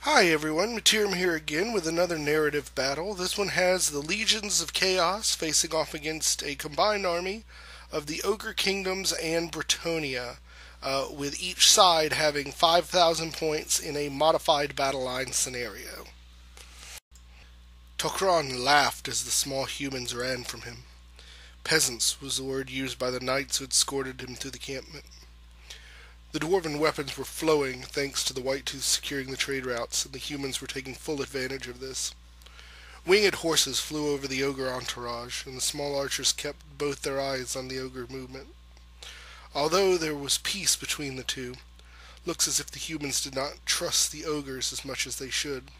Hi everyone, Materim here again with another narrative battle. This one has the Legions of Chaos facing off against a combined army of the Ogre Kingdoms and Bretonnia, with each side having 5,000 points in a modified battle line scenario. Tok'ran laughed as the small humans ran from him. Peasants was the word used by the knights who had escorted him through the encampment. The dwarven weapons were flowing thanks to the Whitetooth securing the trade routes, and the humans were taking full advantage of this. Winged horses flew over the ogre entourage, and the small archers kept both their eyes on the ogre movement. Although there was peace between the two, looks as if the humans did not trust the ogres as much as they should.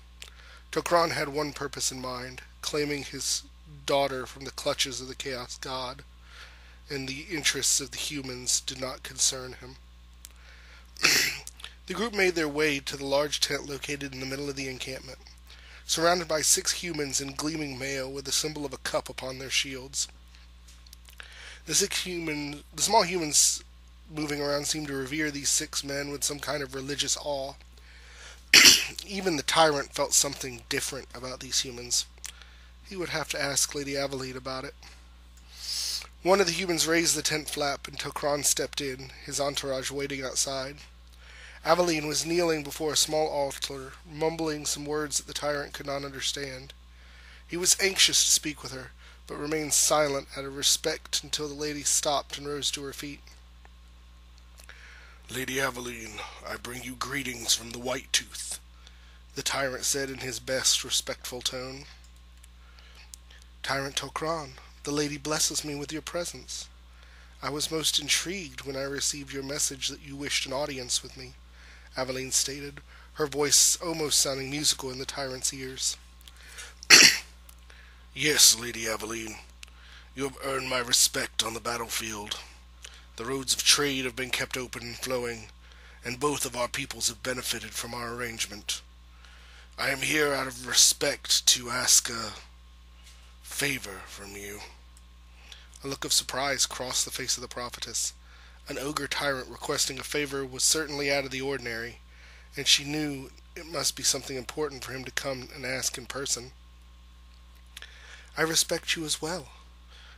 Tok'ran had one purpose in mind, claiming his daughter from the clutches of the Chaos God, and the interests of the humans did not concern him. The group made their way to the large tent located in the middle of the encampment, surrounded by 6 humans in gleaming mail with the symbol of a cup upon their shields. The small humans moving around seemed to revere these 6 men with some kind of religious awe. Even the tyrant felt something different about these humans. He would have to ask Lady Aveline about it. One of the humans raised the tent flap, and Tok'ran stepped in, his entourage waiting outside. Aveline was kneeling before a small altar, mumbling some words that the tyrant could not understand. He was anxious to speak with her, but remained silent out of respect until the lady stopped and rose to her feet. "Lady Aveline, I bring you greetings from the Whitetooth," the tyrant said in his best respectful tone. "Tyrant Tok'ran, the lady blesses me with your presence. I was most intrigued when I received your message that you wished an audience with me," Aveline stated, her voice almost sounding musical in the tyrant's ears. "Yes, Lady Aveline, you have earned my respect on the battlefield. The roads of trade have been kept open and flowing, and both of our peoples have benefited from our arrangement. I am here out of respect to ask a favor from you." A look of surprise crossed the face of the prophetess. An ogre tyrant requesting a favor was certainly out of the ordinary, and she knew it must be something important for him to come and ask in person. "I respect you as well.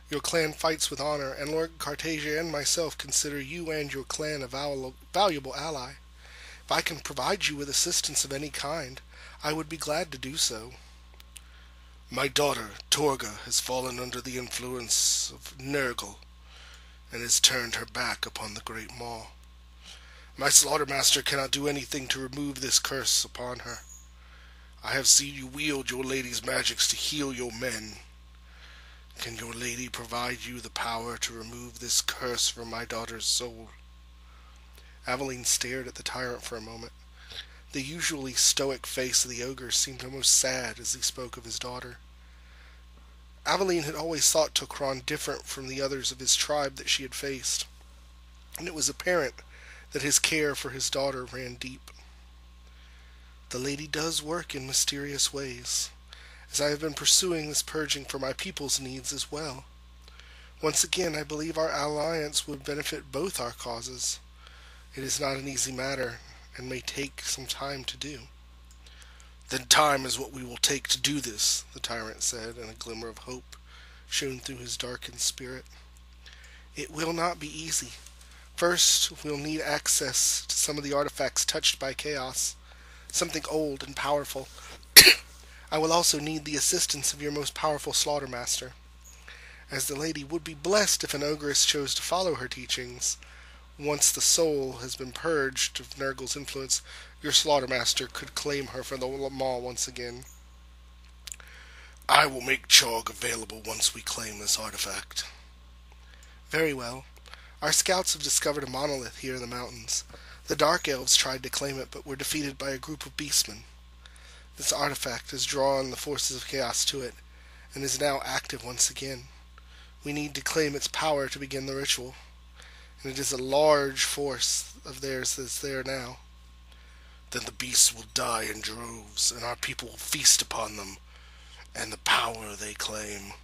Your clan fights with honor, and Lord Cartasia and myself consider you and your clan a valuable ally. If I can provide you with assistance of any kind, I would be glad to do so." "My daughter, Torga, has fallen under the influence of Nurgle, and has turned her back upon the Great Maw. My slaughtermaster cannot do anything to remove this curse upon her. I have seen you wield your lady's magics to heal your men. Can your lady provide you the power to remove this curse from my daughter's soul?" Aveline stared at the tyrant for a moment. The usually stoic face of the ogre seemed almost sad as he spoke of his daughter. Aveline had always thought Tok'ran different from the others of his tribe that she had faced, and it was apparent that his care for his daughter ran deep. "The lady does work in mysterious ways, as I have been pursuing this purging for my people's needs as well. Once again, I believe our alliance would benefit both our causes. It is not an easy matter, and may take some time to do." "Then time is what we will take to do this," the tyrant said, and a glimmer of hope shone through his darkened spirit. "It will not be easy. First, we'll need access to some of the artifacts touched by chaos, something old and powerful. I will also need the assistance of your most powerful slaughtermaster. As the lady would be blessed if an ogress chose to follow her teachings, once the soul has been purged of Nurgle's influence, your slaughtermaster could claim her for the Maw once again." "I will make Chog available once we claim this artifact." "Very well. Our scouts have discovered a monolith here in the mountains. The Dark Elves tried to claim it, but were defeated by a group of beastmen. This artifact has drawn the forces of chaos to it, and is now active once again. We need to claim its power to begin the ritual, and it is a large force of theirs that's there now." "Then the beasts will die in droves, and our people will feast upon them, and the power they claim.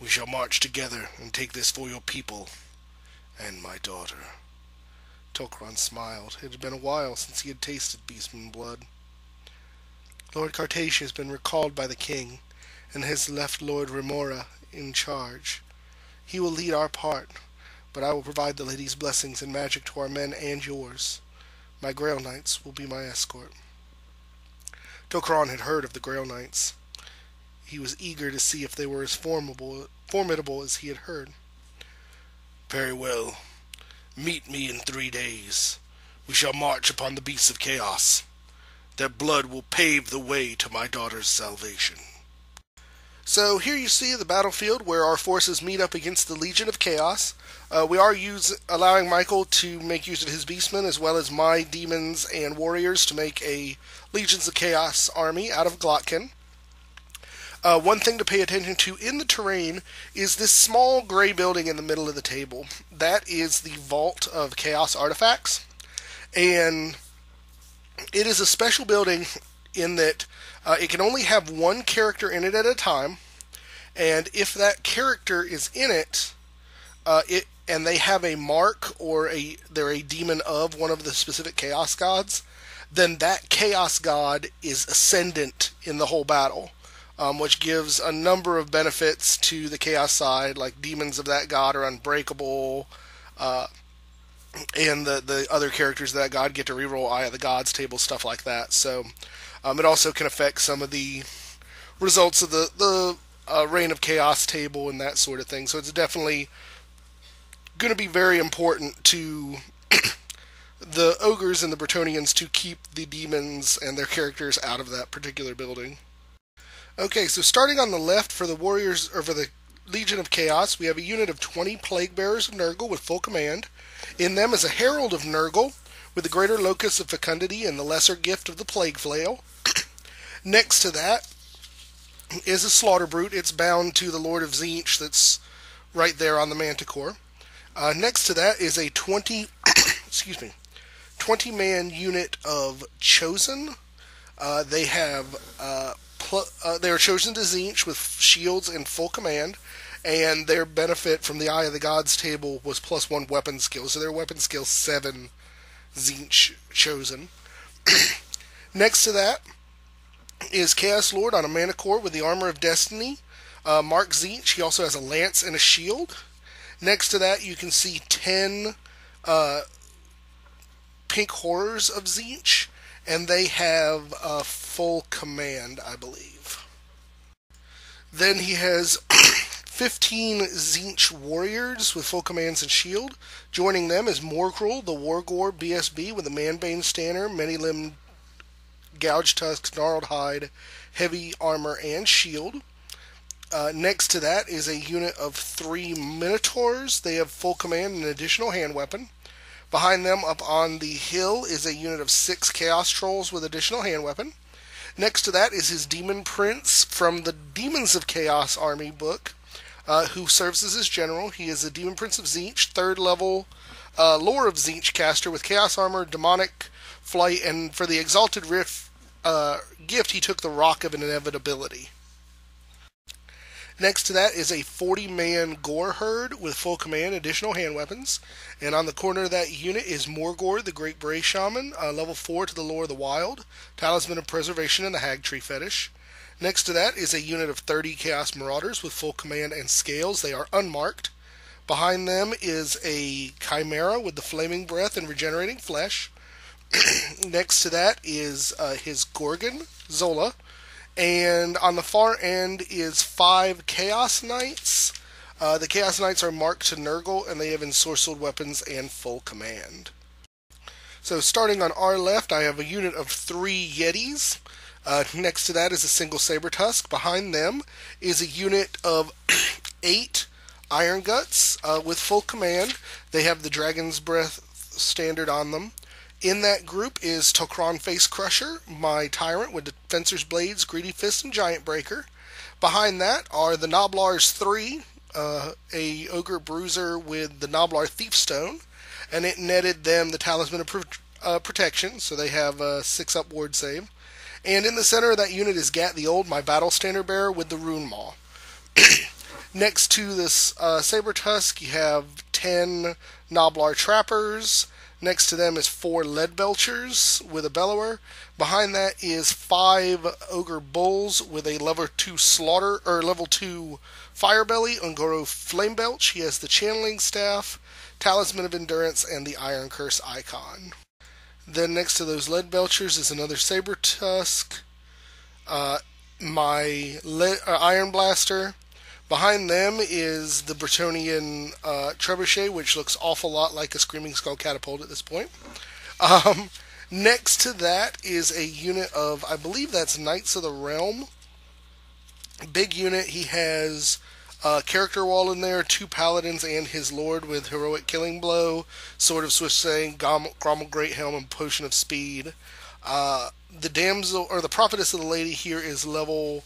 We shall march together and take this for your people, and my daughter." Tok'ran smiled. It had been a while since he had tasted beastman blood. Lord Cartatia has been recalled by the king, and has left Lord Remora in charge. He will lead our part, but I will provide the lady's blessings and magic to our men and yours. My Grail Knights will be my escort." Tok'ron had heard of the Grail Knights. He was eager to see if they were as formidable as he had heard. "Very well. Meet me in 3 days. We shall march upon the beasts of chaos. Their blood will pave the way to my daughter's salvation." So here you see the battlefield where our forces meet up against the Legion of Chaos. We are allowing Michael to make use of his beastmen as well as my demons and warriors to make a Legions of Chaos army out of Glotkin. One thing to pay attention to in the terrain is this small gray building in the middle of the table. That is the Vault of Chaos Artifacts. And it is a special building in that it can only have one character in it at a time. And if that character is in it, and they have a mark or they're a demon of one of the specific chaos gods, then that chaos god is ascendant in the whole battle. Which gives a number of benefits to the chaos side, like demons of that god are unbreakable, and the other characters of that god get to reroll Eye of the Gods table, stuff like that. So it also can affect some of the results of the Reign of Chaos table and that sort of thing. So it's definitely going to be very important to the Ogres and the Bretonnians to keep the demons and their characters out of that particular building. Okay, so starting on the left for the Warriors, or for the Legion of Chaos, we have a unit of 20 Plague Bearers of Nurgle with full command. In them is a Herald of Nurgle with the Greater Locus of Fecundity and the Lesser Gift of the Plague Flail. Next to that is a Slaughter Brute. It's bound to the Lord of Tzeentch that's right there on the Manticore. Next to that is a 20-man unit of Chosen. They are chosen to Tzeentch with shields and full command, and their benefit from the Eye of the Gods table was +1 weapon skill, so their weapon skill 7 Tzeentch chosen. Next to that is Chaos Lord on a Manticore with the Armor of Destiny. Mark Tzeentch, he also has a lance and a shield. Next to that you can see 10 Pink Horrors of Tzeentch, and they have full command, I believe. Then he has 15 Tzeentch warriors with full commands and shield. Joining them is Morgrul, the Wargore BSB with a Manbane Stanner, Many-Limbed Gouged Tusks, Gnarled Hide, Heavy Armor, and Shield. Next to that is a unit of 3 Minotaurs. They have full command and an additional hand weapon. Behind them, up on the hill, is a unit of 6 Chaos Trolls with additional hand weapon. Next to that is his Demon Prince from the Demons of Chaos army book, who serves as his general. He is a Demon Prince of Tzeentch, 3rd level Lore of Tzeentch caster with Chaos Armor, Demonic Flight, and for the Exalted Rift gift, he took the Rock of Inevitability. Next to that is a 40-man Gore Herd with full command, additional hand weapons. And on the corner of that unit is Morgor, the Great Bray Shaman, level 4 to the Lore of the Wild, Talisman of Preservation, and the Hag Tree Fetish. Next to that is a unit of 30 Chaos Marauders with full command and scales. They are unmarked. Behind them is a Chimera with the Flaming Breath and Regenerating Flesh. Next to that is his Gorgon, Zola. And on the far end is 5 Chaos Knights. The Chaos Knights are marked to Nurgle, and they have ensorcelled weapons and full command. So starting on our left, I have a unit of 3 Yetis. Next to that is a single Saber Tusk. Behind them is a unit of 8 Iron Guts with full command. They have the Dragon's Breath standard on them. In that group is Tok'ron Face Crusher, my Tyrant with Defensor's Blades, Greedy Fist, and Giant Breaker. Behind that are the Noblars 3, a Ogre Bruiser with the Noblar Thiefstone, and it netted them the Talisman of Protection, so they have a 6 up ward save. And in the center of that unit is Gat the Old, my Battle Standard Bearer with the Rune Maw. Next to this Saber Tusk, you have 10 Noblar Trappers, Next to them is 4 lead belchers with a bellower. Behind that is 5 ogre bulls with a level 2 slaughter or level 2 firebelly, Ungoro flame belch. He has the channeling staff, talisman of endurance, and the iron curse icon. Then next to those lead belchers is another saber tusk, my iron blaster. Behind them is the Bretonnian trebuchet, which looks awful lot like a Screaming Skull catapult at this point. Next to that is a unit of, I believe that's Knights of the Realm. Big unit. He has a character wall in there, 2 paladins and his lord with heroic killing blow, sword of swift saying, grommel great helm, and potion of speed. The damsel, or the prophetess of the lady here is level...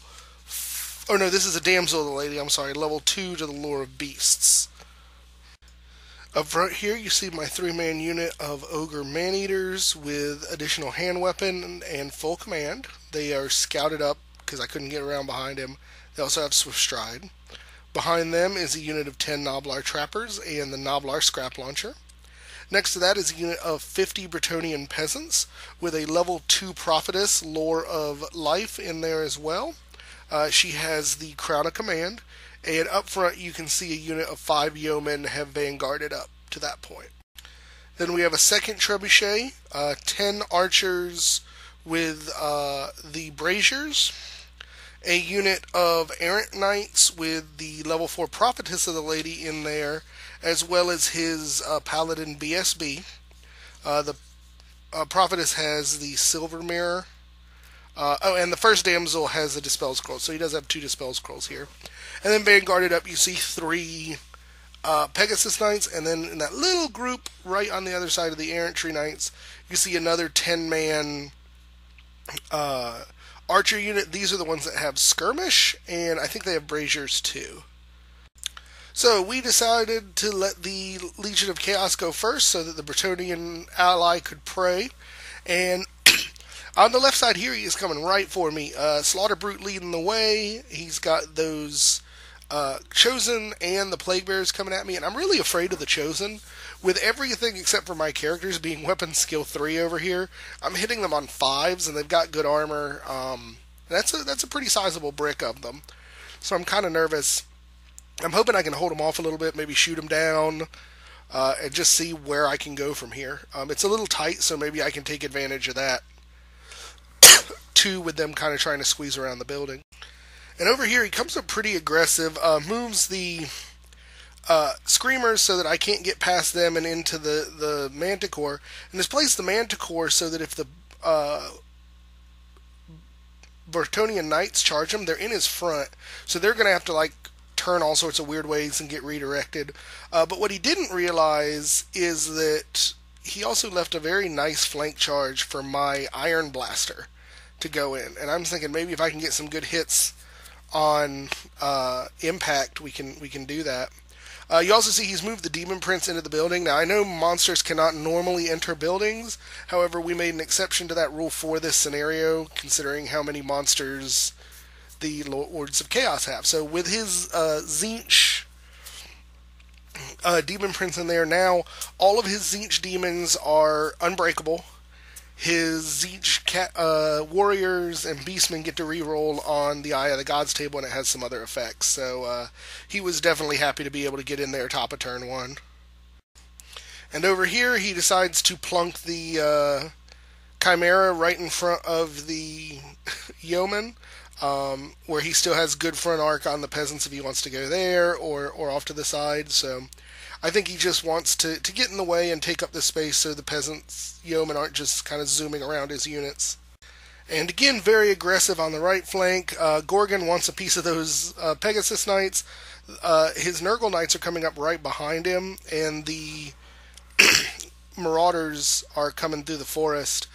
Oh no, this is a damsel of the lady, I'm sorry, level 2 to the lore of beasts. Up front here you see my 3-man unit of ogre man-eaters with additional hand weapon and full command. They are scouted up because I couldn't get around behind him. They also have swift stride. Behind them is a unit of 10 Noblar trappers and the Noblar scrap launcher. Next to that is a unit of 50 Bretonnian peasants with a level 2 prophetess, lore of life, in there as well. She has the crown of command, and up front you can see a unit of 5 yeomen have vanguarded up to that point. Then we have a second trebuchet, 10 archers with the braziers, a unit of errant knights with the level 4 prophetess of the lady in there, as well as his paladin BSB. The prophetess has the silver mirror. And the first damsel has a dispel scroll, so he does have 2 dispel scrolls here. And then vanguarded up, you see 3 Pegasus Knights, and then in that little group right on the other side of the Errantry Knights, you see another 10-man archer unit. These are the ones that have skirmish, and I think they have braziers too. So we decided to let the Legion of Chaos go first so that the Bretonnian ally could pray, and on the left side here, he is coming right for me. Slaughter Brute leading the way. He's got those Chosen and the Plague Bearers coming at me, and I'm really afraid of the Chosen. With everything except for my characters being weapon skill 3 over here, I'm hitting them on 5s, and they've got good armor. That's a pretty sizable brick of them, so I'm kind of nervous. I'm hoping I can hold them off a little bit, maybe shoot them down, and just see where I can go from here. It's a little tight, so maybe I can take advantage of that. 2 with them kind of trying to squeeze around the building. And over here he comes up pretty aggressive, moves the screamers so that I can't get past them and into the manticore, and has placed the manticore so that if the Bretonnian knights charge him, they're in his front, so they're going to have to like turn all sorts of weird ways and get redirected. But what he didn't realize is that he also left a very nice flank charge for my Iron Blaster to go in, and I'm thinking maybe if I can get some good hits on impact, we can do that. You also see he's moved the Demon Prince into the building. Now I know monsters cannot normally enter buildings, however we made an exception to that rule for this scenario, considering how many monsters the Lords of Chaos have. So with his Tzeentch Demon Prince in there now, all of his Tzeentch demons are unbreakable. His Tzeentch warriors and beastmen get to reroll on the Eye of the Gods table, and it has some other effects. So he was definitely happy to be able to get in there top of turn 1. And over here he decides to plunk the Chimera right in front of the Yeoman, where he still has good front arc on the peasants if he wants to go there or off to the side. So I think he just wants to get in the way and take up the space so the peasants, yeomen, aren't just kind of zooming around his units. And again, very aggressive on the right flank. Gorgon wants a piece of those Pegasus Knights. His Nurgle Knights are coming up right behind him, and the Marauders are coming through the forest.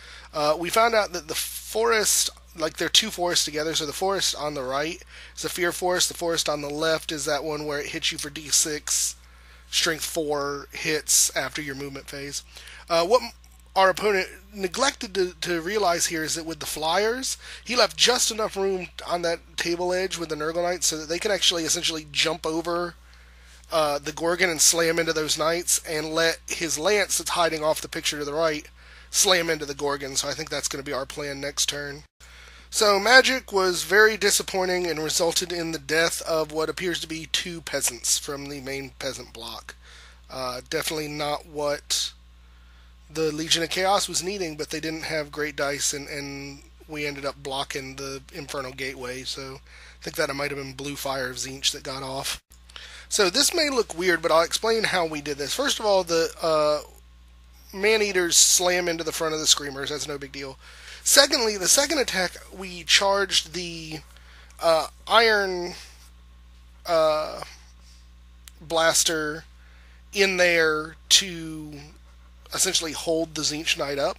We found out that the forest, like they're 2 forests together, so the forest on the right is a Fear Forest. The forest on the left is that one where it hits you for D6 Strength 4 hits after your movement phase. What our opponent neglected to realize here is that with the flyers, he left just enough room on that table edge with the Nurgle Knights so that they can actually essentially jump over the Gorgon and slam into those knights, and let his lance that's hiding off the picture to the right slam into the Gorgon. So I think that's going to be our plan next turn. So magic was very disappointing and resulted in the death of what appears to be 2 peasants from the main peasant block. Definitely not what the Legion of Chaos was needing, but they didn't have great dice, and we ended up blocking the Infernal Gateway, so I think that it might have been Blue Fire of Tzeentch that got off. So this may look weird, but I'll explain how we did this. First of all, the Man-Eaters slam into the front of the Screamers. That's no big deal. Secondly, the second attack, we charged the Iron Blaster in there to essentially hold the Tzeentch Knight up.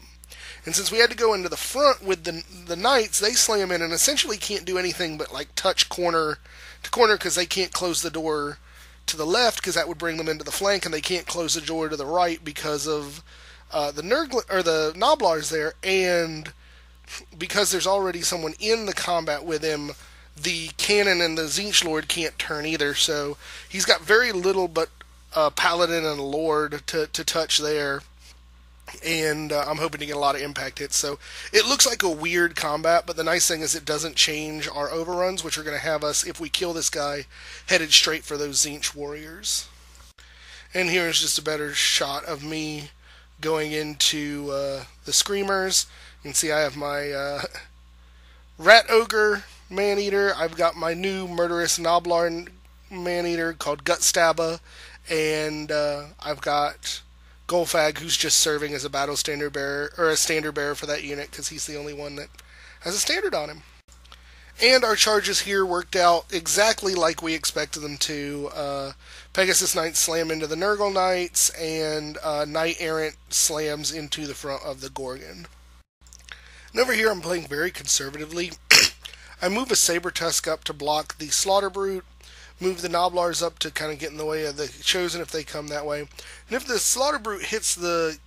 And since we had to go into the front with the Knights, they slam in and essentially can't do anything but like touch corner to corner, because they can't close the door to the left because that would bring them into the flank, and they can't close the door to the right because of the Noblars there, and because there's already someone in the combat with him, the Cannon and the Tzeentch Lord can't turn either, so he's got very little but Paladin and a Lord to touch there, and I'm hoping to get a lot of impact hits. So it looks like a weird combat, but the nice thing is it doesn't change our overruns, which are going to have us, if we kill this guy, headed straight for those Tzeentch warriors. And here's just a better shot of me going into the Screamers. You can see I have my Rat Ogre Man-Eater. I've got my new Murderous Noblar Man-Eater called Gutstabba, and I've got Golfag, who's just serving as a battle standard bearer, or a standard bearer for that unit, because he's the only one that has a standard on him. And our charges here worked out exactly like we expected them to. Pegasus Knights slam into the Nurgle Knights, and Knight Errant slams into the front of the Gorgon. And over here I'm playing very conservatively. I move a Saber-Tusk up to block the Slaughter Brute, move the Noblars up to kind of get in the way of the Chosen if they come that way. And if the Slaughter Brute hits the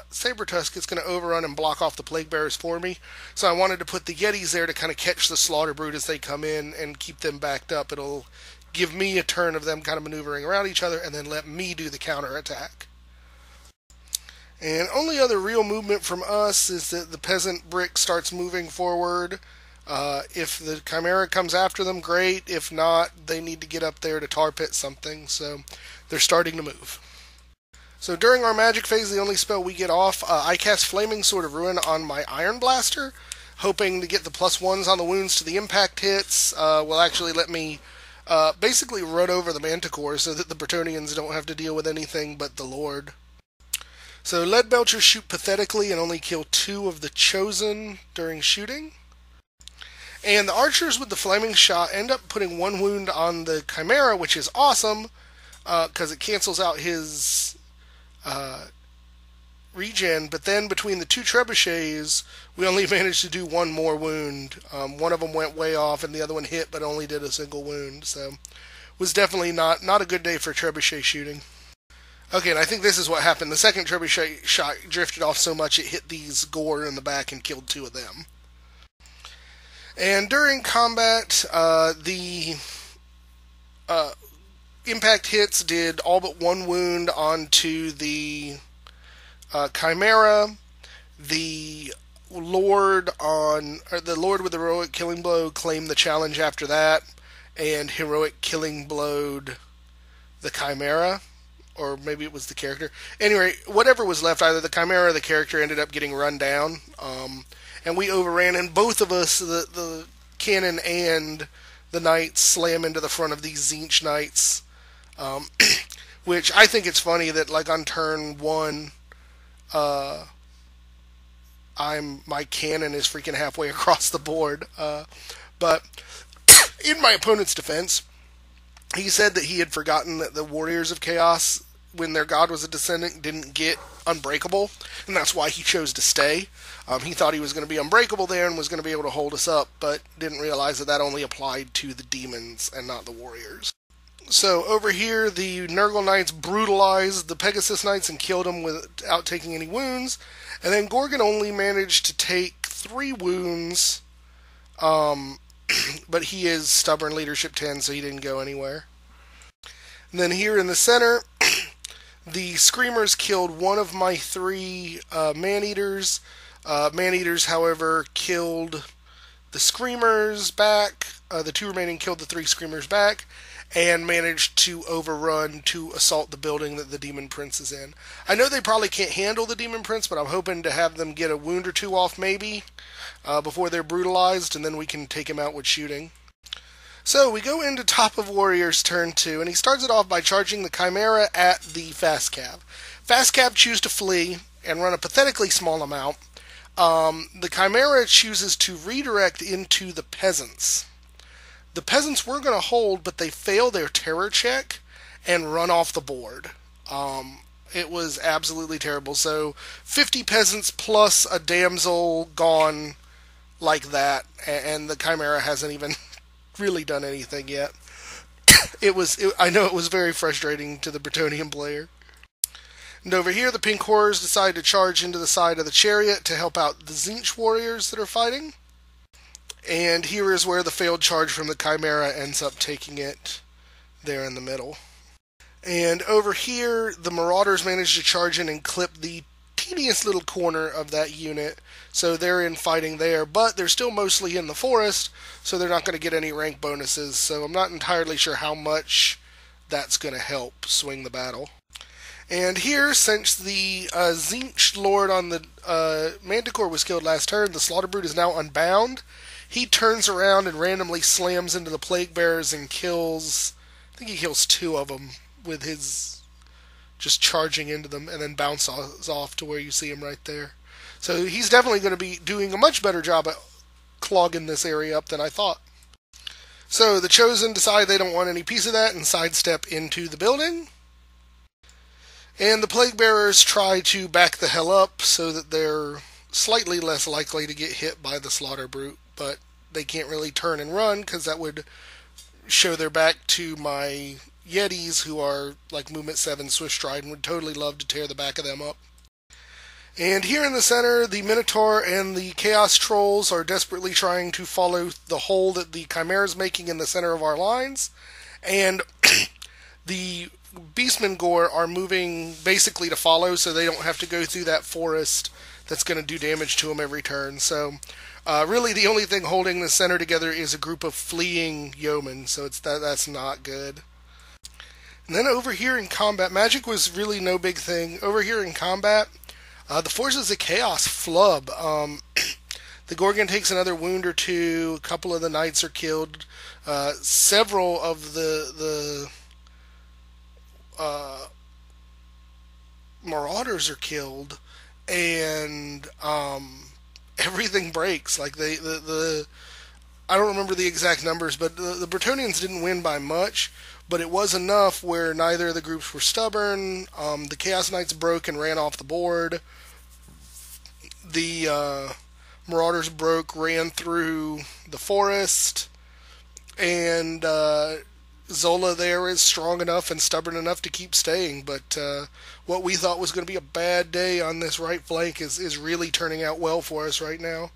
Saber-Tusk, it's going to overrun and block off the Plague Bearers for me. So I wanted to put the Yetis there to kind of catch the Slaughter Brute as they come in and keep them backed up. It'll give me a turn of them kind of maneuvering around each other, and then let me do the counter-attack. And only other real movement from us is that the Peasant Brick starts moving forward. If the Chimera comes after them, great. If not, they need to get up there to tar pit something, so they're starting to move. So during our magic phase, the only spell we get off, I cast Flaming Sword of Ruin on my Iron Blaster, hoping to get the +1s on the wounds to the impact hits. Will actually let me basically run over the Manticore so that the Bretonnians don't have to deal with anything but the Lord. So Leadbelchers shoot pathetically and only kill 2 of the Chosen during shooting. And the archers with the flaming shot end up putting 1 wound on the Chimera, which is awesome, because it cancels out his regen. But then between the 2 trebuchets, we only managed to do 1 more wound. One of them went way off, and the other one hit, but only did a single wound. So was definitely not a good day for trebuchet shooting. Okay, and I think this is what happened. The second trebuchet shot drifted off so much it hit these Gore in the back and killed 2 of them. And during combat, the impact hits did all but 1 wound onto the Chimera. The Lord with the heroic killing blow claimed the challenge after that, and heroic killing blowed the Chimera, or maybe it was the character. Anyway, whatever was left, either the Chimera or the character ended up getting run down. And we overran, and both of us, the Cannon and the Knights, slam into the front of these Tzeentch Knights. Which I think it's funny that, like, on turn 1, my Cannon is freaking halfway across the board. But in my opponent's defense, he said that he had forgotten that the Warriors of Chaos, when their god was a descendant, didn't get unbreakable, and that's why he chose to stay. He thought he was going to be unbreakable there and was going to be able to hold us up, but didn't realize that that only applied to the demons and not the warriors. So over here, the Nurgle Knights brutalized the Pegasus Knights and killed them without taking any wounds, and then Gorgon only managed to take 3 wounds, but he is stubborn leadership 10, so he didn't go anywhere. And then here in the center, the Screamers killed one of my three Man-Eaters. Man-Eaters, however, killed the Screamers back. The two remaining killed the three Screamers back and managed to overrun to assault the building that the Demon Prince is in. I know they probably can't handle the Demon Prince, but I'm hoping to have them get a wound or two off maybe before they're brutalized, and then we can take him out with shooting. So we go into Top of Warrior's turn 2, and he starts it off by charging the Chimera at the Fast Cav. Fast Cav choose to flee and run a pathetically small amount. The Chimera chooses to redirect into the Peasants. The Peasants were going to hold, but they fail their terror check and run off the board. It was absolutely terrible. So 50 Peasants plus a Damsel gone like that, and the Chimera hasn't even really done anything yet. I know it was very frustrating to the Bretonnian player. And over here, the Pink Horrors decide to charge into the side of the chariot to help out the Tzeentch warriors that are fighting. And here is where the failed charge from the Chimera ends up taking it there in the middle. And over here, the Marauders manage to charge in and clip the teeniest little corner of that unit, so they're in fighting there, but they're still mostly in the forest, so they're not going to get any rank bonuses, so I'm not entirely sure how much that's going to help swing the battle. And here, since the Tzeentch Lord on the Manticore was killed last turn, the Slaughter Brute is now unbound. He turns around and randomly slams into the Plague Bearers and kills, I think he kills 2 of them with his just charging into them, and then bounces off to where you see him right there. So he's definitely going to be doing a much better job at clogging this area up than I thought. So the Chosen decide they don't want any piece of that and sidestep into the building. And the Plague Bearers try to back the hell up so that they're slightly less likely to get hit by the Slaughter Brute, but they can't really turn and run because that would show their back to my Yetis, who are like Movement 7 Swift Stride, and would totally love to tear the back of them up. And here in the center, the Minotaur and the Chaos Trolls are desperately trying to follow the hole that the Chimera is making in the center of our lines. And the Beastmen Gore are moving basically to follow, so they don't have to go through that forest that's going to do damage to them every turn. So really the only thing holding the center together is a group of fleeing yeomen, so that's not good. And then over here in combat, magic was really no big thing. Over here in combat, the Forces of Chaos flub. The Gorgon takes another wound or 2. A couple of the Knights are killed. Several of the Marauders are killed. And everything breaks. Like I don't remember the exact numbers, but the Bretonnians didn't win by much. But it was enough where neither of the groups were stubborn. The Chaos Knights broke and ran off the board. The Marauders broke, ran through the forest. And Zola there is strong enough and stubborn enough to keep staying. But what we thought was going to be a bad day on this right flank is really turning out well for us right now.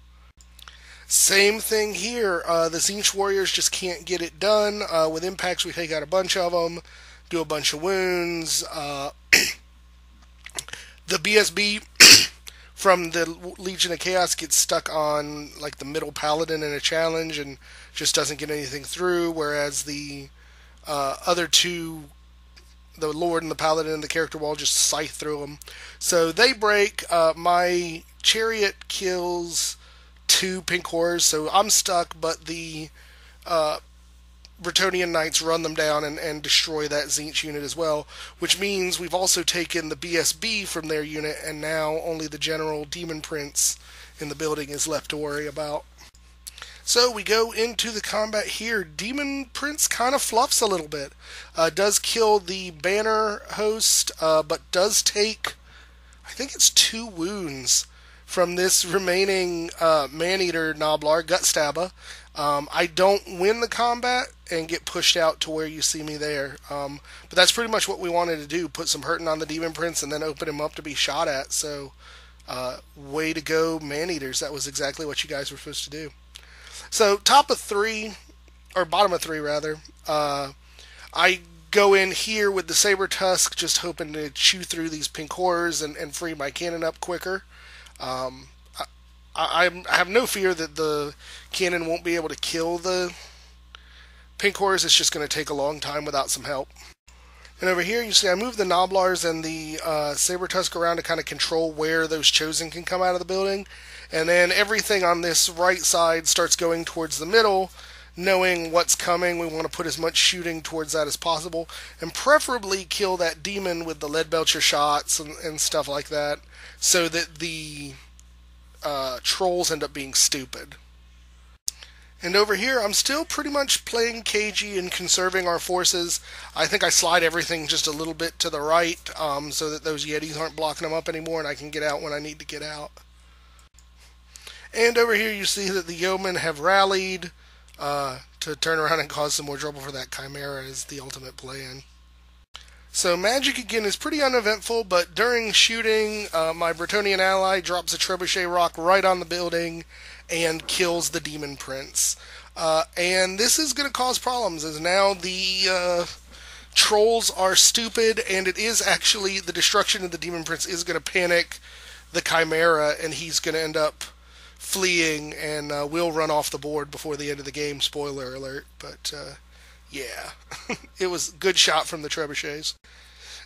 Same thing here. The Tzeentch Warriors just can't get it done. With impacts, we take out a bunch of them, do a bunch of wounds. The BSB from the Legion of Chaos gets stuck on like the middle paladin in a challenge and just doesn't get anything through, whereas the other two, the Lord and the Paladin and the character wall, just scythe through them. So they break. My chariot kills 2 Pink Horrors, so I'm stuck, but the Bretonnian Knights run them down and destroy that Tzeentch unit as well, which means we've also taken the BSB from their unit, and now only the General Demon Prince in the building is left to worry about. So we go into the combat here. Demon Prince kind of fluffs a little bit. Does kill the banner host, but does take, I think it's 2 wounds from this remaining Man-Eater Noblar, Gut Stabba. I don't win the combat and get pushed out to where you see me there. But that's pretty much what we wanted to do, put some hurting on the Demon Prince and then open him up to be shot at. So, way to go, Man-Eaters. That was exactly what you guys were supposed to do. So, top of 3, or bottom of 3 rather, I go in here with the saber tusk, just hoping to chew through these pink horrors and free my cannon up quicker. Um, I have no fear that the cannon won't be able to kill the pink horrors. It's just going to take a long time without some help. And over here, you see I moved the Noblars and the saber tusk around to kind of control where those chosen can come out of the building. And then everything on this right side starts going towards the middle. Knowing what's coming, we want to put as much shooting towards that as possible, and preferably kill that demon with the lead belcher shots and stuff like that, so that the trolls end up being stupid. And over here, I'm still pretty much playing cagey and conserving our forces. I think I slide everything just a little bit to the right, so that those Yetis aren't blocking them up anymore, and I can get out when I need to get out. And over here, you see that the yeomen have rallied. To turn around and cause some more trouble for that Chimera is the ultimate plan. So magic again is pretty uneventful, but during shooting, my Bretonnian ally drops a trebuchet rock right on the building and kills the demon prince. And this is going to cause problems, as now the trolls are stupid, and it is actually the destruction of the demon prince is going to panic the Chimera, and he's going to end up fleeing and will run off the board before the end of the game. Spoiler alert. But yeah, it was a good shot from the trebuchets.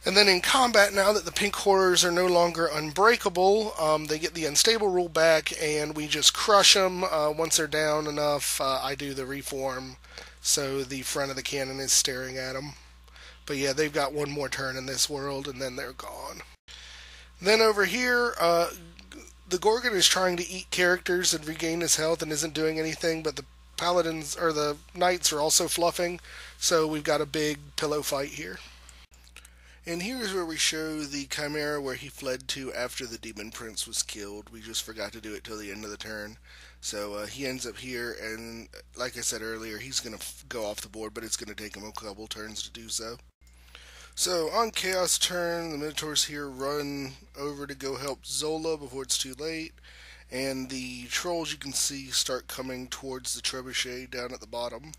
And then in combat, now that the pink horrors are no longer unbreakable, they get the unstable rule back, and we just crush them. Once they're down enough, I do the reform, so the front of the cannon is staring at them. But yeah, they've got one more turn in this world, and then they're gone. Then over here, the Gorgon is trying to eat characters and regain his health and isn't doing anything, but the paladins, or the knights, are also fluffing, so we've got a big pillow fight here. And here's where we show the Chimera where he fled to after the demon prince was killed. We just forgot to do it till the end of the turn. So he ends up here, and like I said earlier, he's going to go off the board, but it's going to take him a couple turns to do so. So on Chaos turn, the Minotaurs here run over to go help Zola before it's too late, and the trolls, you can see, start coming towards the trebuchet down at the bottom.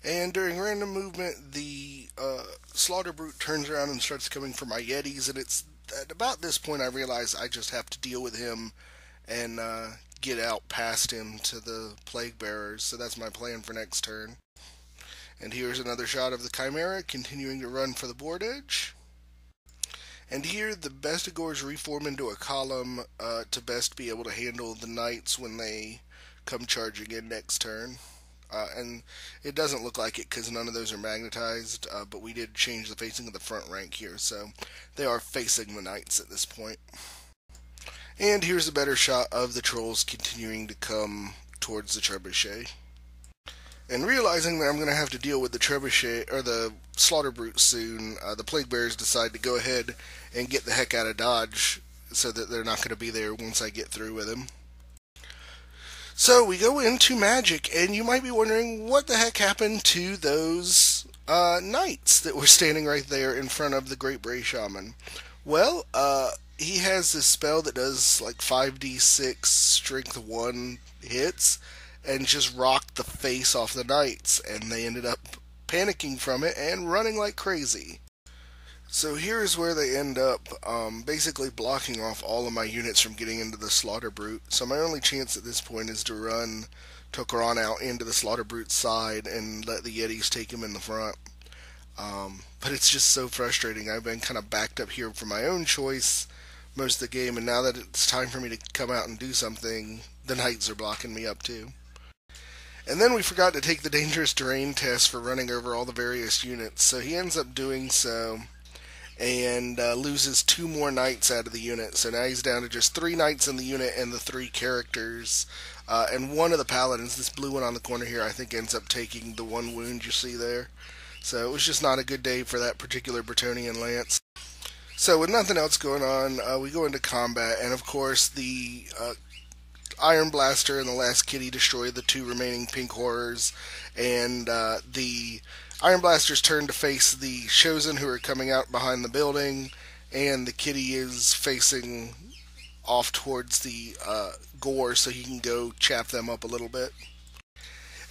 And during random movement, the Slaughter Brute turns around and starts coming for my Yetis, and it's at about this point I realize I just have to deal with him and get out past him to the Plague Bearers, so that's my plan for next turn. And here's another shot of the Chimera continuing to run for the board edge. And here the Bestigors reform into a column to best be able to handle the knights when they come charging in next turn. And it doesn't look like it because none of those are magnetized, but we did change the facing of the front rank here, so they are facing the knights at this point. And here's a better shot of the trolls continuing to come towards the trebuchet. And realizing that I'm going to have to deal with the trebuchet, or the Slaughter Brute soon, the Plague Bearers decide to go ahead and get the heck out of Dodge, so that they're not going to be there once I get through with him. So we go into Magic, and you might be wondering what the heck happened to those knights that were standing right there in front of the Great Bray Shaman. Well, he has this spell that does like 5d6 strength 1 hits, and just rocked the face off the knights, and they ended up panicking from it and running like crazy. So here's where they end up basically blocking off all of my units from getting into the Slaughter Brute. So my only chance at this point is to run Tokaran out into the Slaughter Brute's side and let the Yetis take him in the front. But it's just so frustrating. I've been kind of backed up here for my own choice most of the game, and now that it's time for me to come out and do something, the Knights are blocking me up too. And then we forgot to take the Dangerous Terrain test for running over all the various units, so he ends up doing so, and loses 2 more Knights out of the unit. So now he's down to just 3 Knights in the unit and the 3 characters, and one of the Paladins, this blue one on the corner here, I think ends up taking the 1 wound you see there. So it was just not a good day for that particular Bretonnian Lance. So with nothing else going on, we go into combat, and of course the Iron Blaster and the Last Kitty destroy the 2 remaining pink horrors, and the Iron Blaster's turn to face the Chosen, who are coming out behind the building, and the Kitty is facing off towards the Gore so he can go chap them up a little bit.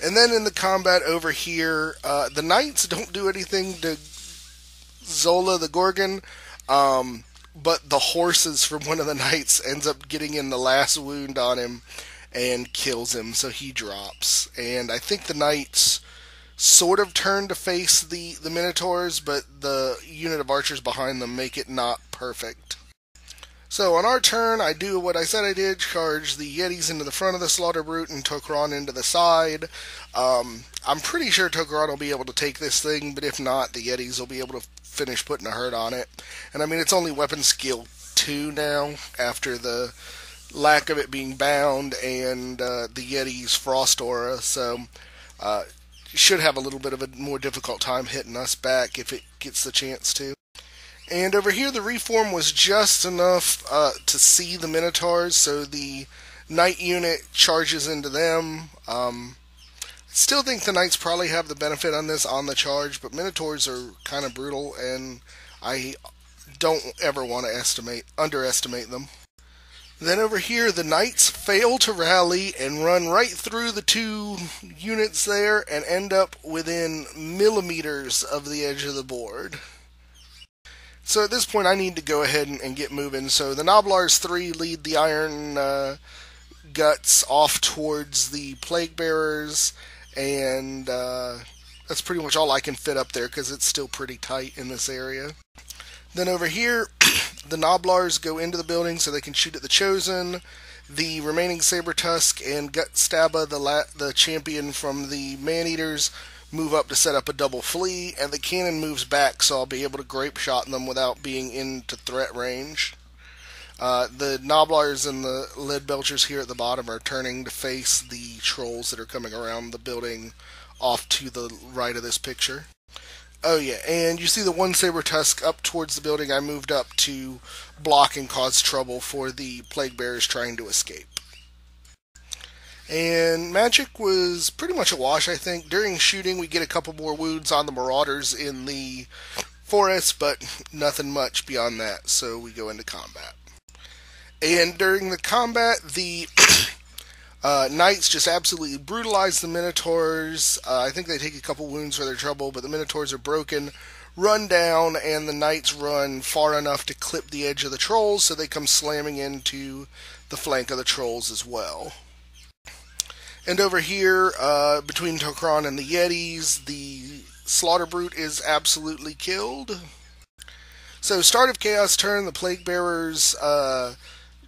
And then in the combat over here, the knights don't do anything to Zola the Gorgon, but the horses from one of the knights ends up getting in the last wound on him and kills him, so he drops. And I think the knights sort of turn to face the Minotaurs, but the unit of archers behind them make it not perfect. So on our turn, I do what I said I did, charge the Yetis into the front of the Slaughter Brute and Tok'ran into the side. I'm pretty sure Tok'ran will be able to take this thing, but if not, the Yetis will be able to finish putting a hurt on it. And I mean, it's only weapon skill 2 now, after the lack of it being bound and the Yeti's Frost Aura, so should have a little bit of a more difficult time hitting us back if it gets the chance to. And over here, the reform was just enough to see the Minotaurs, so the Knight unit charges into them. Still think the Knights probably have the benefit on this on the charge, but Minotaurs are kind of brutal, and I don't ever want to underestimate them. Then over here, the Knights fail to rally and run right through the 2 units there and end up within millimeters of the edge of the board. So at this point, I need to go ahead and get moving. So the Noblars 3 lead the Iron Guts off towards the Plague Bearers, and that's pretty much all I can fit up there because it's still pretty tight in this area. Then over here, the Noblars go into the building so they can shoot at the Chosen. The remaining Saber-Tusk and Gut-Stabba, the champion from the Man-Eaters, move up to set up a double flee, and the cannon moves back, so I'll be able to grape shot them without being into threat range. The Noblars and the Lead Belchers here at the bottom are turning to face the trolls that are coming around the building off to the right of this picture. Oh yeah, and you see the one Saber-Tusk up towards the building. I moved up to block and cause trouble for the Plague Bearers trying to escape. And magic was pretty much a wash, I think. During shooting, we get a couple more wounds on the Marauders in the forest, but nothing much beyond that, so we go into combat. And during the combat, the Knights just absolutely brutalize the Minotaurs. I think they take a couple wounds for their trouble, but the Minotaurs are broken, run down, and the Knights run far enough to clip the edge of the Trolls, so they come slamming into the flank of the Trolls as well. And over here, between Tok'ran and the Yetis, the Slaughter Brute is absolutely killed. So, start of Chaos turn, the Plague Bearers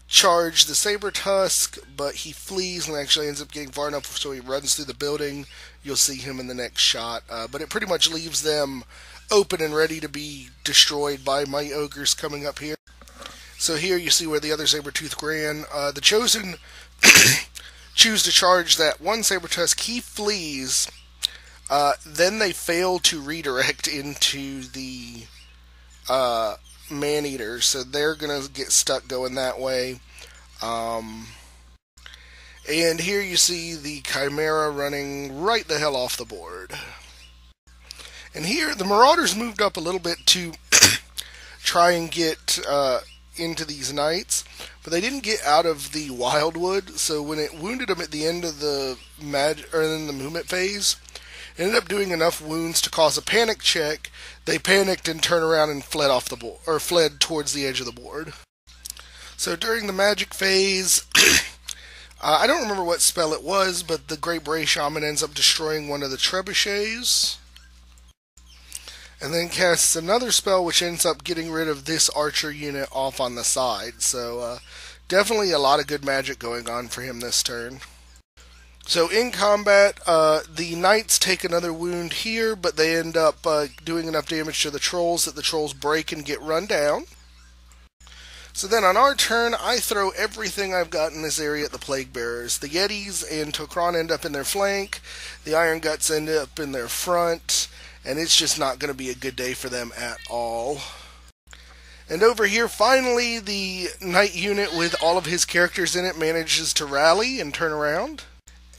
charge the Saber-Tusk, but he flees and actually ends up getting far enough so he runs through the building. You'll see him in the next shot. But it pretty much leaves them open and ready to be destroyed by my Ogres coming up here. So here you see where the other Saber-Tooth ran. The Chosen choose to charge that one Saber-Tusk. He flees. Then they fail to redirect into the Man-Eater, so they're going to get stuck going that way. And here you see the Chimera running right the hell off the board. And here, the Marauders moved up a little bit to try and get into these Knights, but they didn't get out of the Wildwood, so when it wounded them at the end of the in the movement phase, it ended up doing enough wounds to cause a panic check. They panicked and turned around and fled off the board, or fled towards the edge of the board. So during the magic phase, I don't remember what spell it was, but the Great Bray Shaman ends up destroying one of the trebuchets, and then casts another spell which ends up getting rid of this archer unit off on the side. So definitely a lot of good magic going on for him this turn. So in combat, the Knights take another wound here, but they end up doing enough damage to the Trolls that the Trolls break and get run down. So then on our turn, I throw everything I've got in this area at the Plague Bearers. The Yetis and Tok'ran end up in their flank, the Iron Guts end up in their front, and it's just not going to be a good day for them at all. And over here, finally, the Knight unit with all of his characters in it manages to rally and turn around.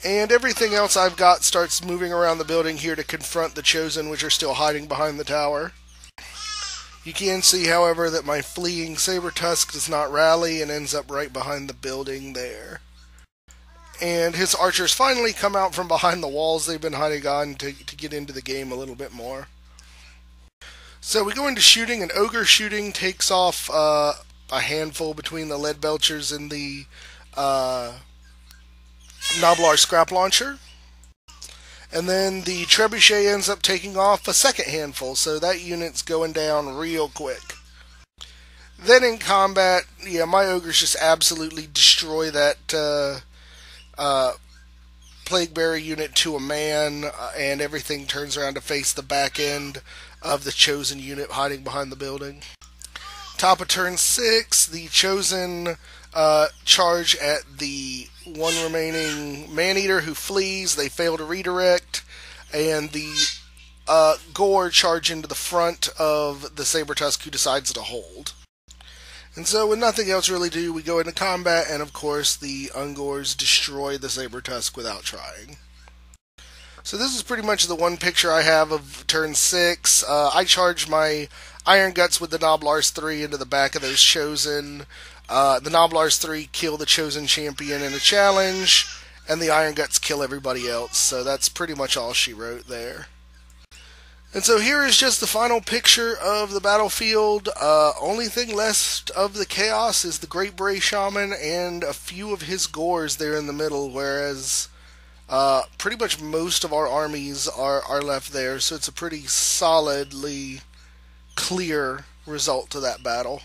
And everything else I've got starts moving around the building here to confront the Chosen, which are still hiding behind the tower. You can see, however, that my fleeing Saber-Tusk does not rally and ends up right behind the building there. And his archers finally come out from behind the walls they've been hiding on to get into the game a little bit more. So we go into shooting, and Ogre shooting takes off a handful between the lead belchers and the Noblar scrap launcher. And then the trebuchet ends up taking off a second handful, so that unit's going down real quick. Then in combat, yeah, my ogres just absolutely destroy that Plaguebearer unit to a man, and everything turns around to face the back end of the Chosen unit hiding behind the building. Top of turn 6, the Chosen charge at the one remaining Maneater who flees. They fail to redirect, and the Gore charge into the front of the Sabertusk who decides to hold. And so with nothing else really to do, we go into combat, and of course the Ungors destroy the Sabertusk without trying. So this is pretty much the one picture I have of turn 6. I charge my Iron Guts with the Noblars 3 into the back of those Chosen. The Noblars 3 kill the Chosen champion in a challenge, and the Iron Guts kill everybody else. So that's pretty much all she wrote there. And so here is just the final picture of the battlefield. Only thing left of the chaos is the Great Bray Shaman and a few of his Gores there in the middle, whereas pretty much most of our armies are left there. So it's a pretty solidly clear result to that battle.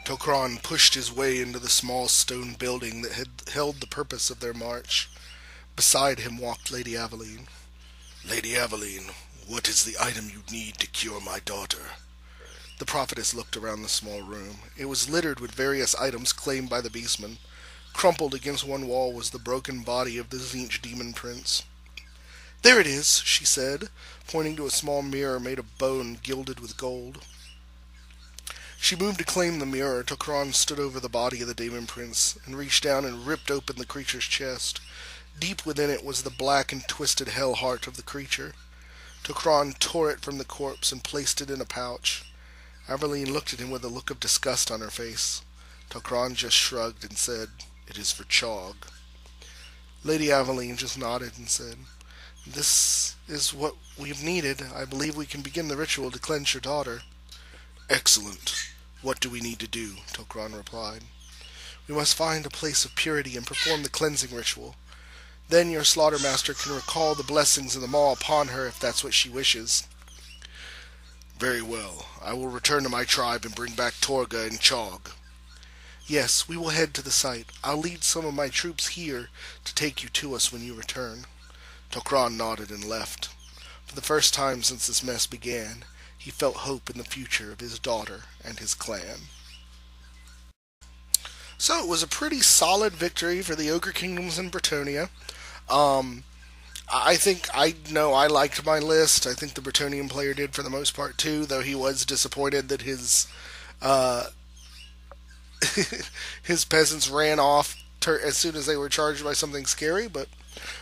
Tok'ran pushed his way into the small stone building that had held the purpose of their march. Beside him walked Lady Aveline. Lady Aveline, what is the item you need to cure my daughter? The prophetess looked around the small room. It was littered with various items claimed by the beastmen. Crumpled against one wall was the broken body of the Tzeentch demon prince. There it is, she said, pointing to a small mirror made of bone gilded with gold. She moved to claim the mirror. Tok'ran stood over the body of the demon prince and reached down and ripped open the creature's chest. Deep within it was the black and twisted hell heart of the creature. Tok'ran tore it from the corpse and placed it in a pouch. Aveline looked at him with a look of disgust on her face. Tok'ran just shrugged and said, "It is for Chog." Lady Aveline just nodded and said, "This is what we've needed. I believe we can begin the ritual to cleanse your daughter." "Excellent. What do we need to do?" Tok'ran replied. "We must find a place of purity and perform the cleansing ritual. Then your slaughtermaster can recall the blessings of the Maw upon her if that's what she wishes." "Very well. I will return to my tribe and bring back Torga and Chog." "Yes, we will head to the site. I'll lead some of my troops here to take you to us when you return." Tok'ran nodded and left. For the first time since this mess began, he felt hope in the future of his daughter and his clan. So it was a pretty solid victory for the Ogre Kingdoms in Bretonnia. I think I liked my list. I think the Bretonnian player did for the most part too, though he was disappointed that his his peasants ran off as soon as they were charged by something scary. But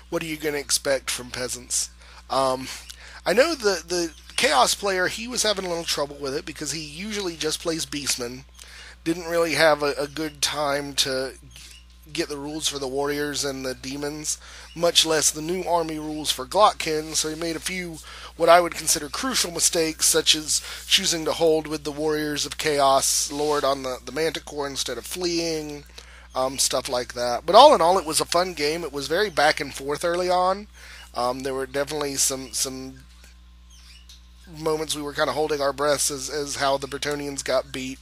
what are you going to expect from peasants? I know the Chaos player, he was having a little trouble with it because he usually just plays Beastmen. Didn't really have a good time to get the rules for the warriors and the demons, much less the new army rules for Glottkin, so he made a few what I would consider crucial mistakes, such as choosing to hold with the warriors of Chaos Lord on the Manticore instead of fleeing, stuff like that. But all in all, it was a fun game. It was very back and forth early on. There were definitely some moments we were kind of holding our breaths as how the Bretonnians got beat.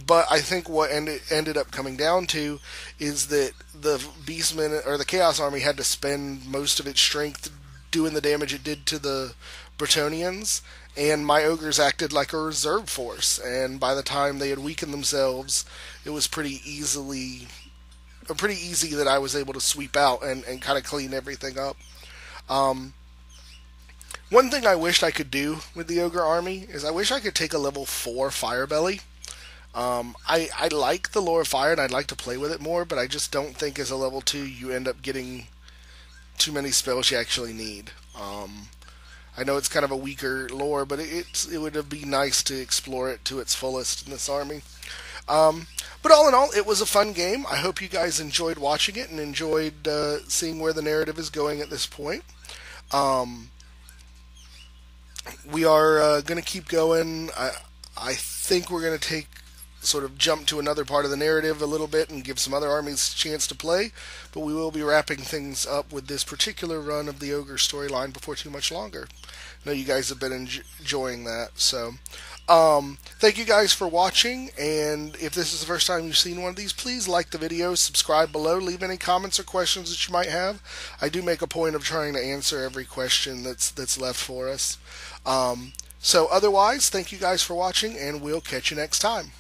But I think what ended up coming down to is that the Beastmen, or the Chaos Army, had to spend most of its strength doing the damage it did to the Bretonnians, and my Ogres acted like a reserve force, and by the time they had weakened themselves, it was pretty easy that I was able to sweep out and kind of clean everything up. One thing I wished I could do with the Ogre army is I wish I could take a level 4 Firebelly. I like the lore of fire and I'd like to play with it more, but I just don't think as a level 2 you end up getting too many spells you actually need. I know it's kind of a weaker lore, but it would be nice to explore it to its fullest in this army. But all in all, it was a fun game. I hope you guys enjoyed watching it and enjoyed seeing where the narrative is going at this point. Um, we are going to keep going. I think we're going to take sort of jump to another part of the narrative a little bit and give some other armies a chance to play. But we will be wrapping things up with this particular run of the Ogre storyline before too much longer. I know you guys have been enjoying that. So thank you guys for watching. And if this is the first time you've seen one of these, please like the video, subscribe below, leave any comments or questions that you might have. I do make a point of trying to answer every question that's left for us. So otherwise, thank you guys for watching, and we'll catch you next time.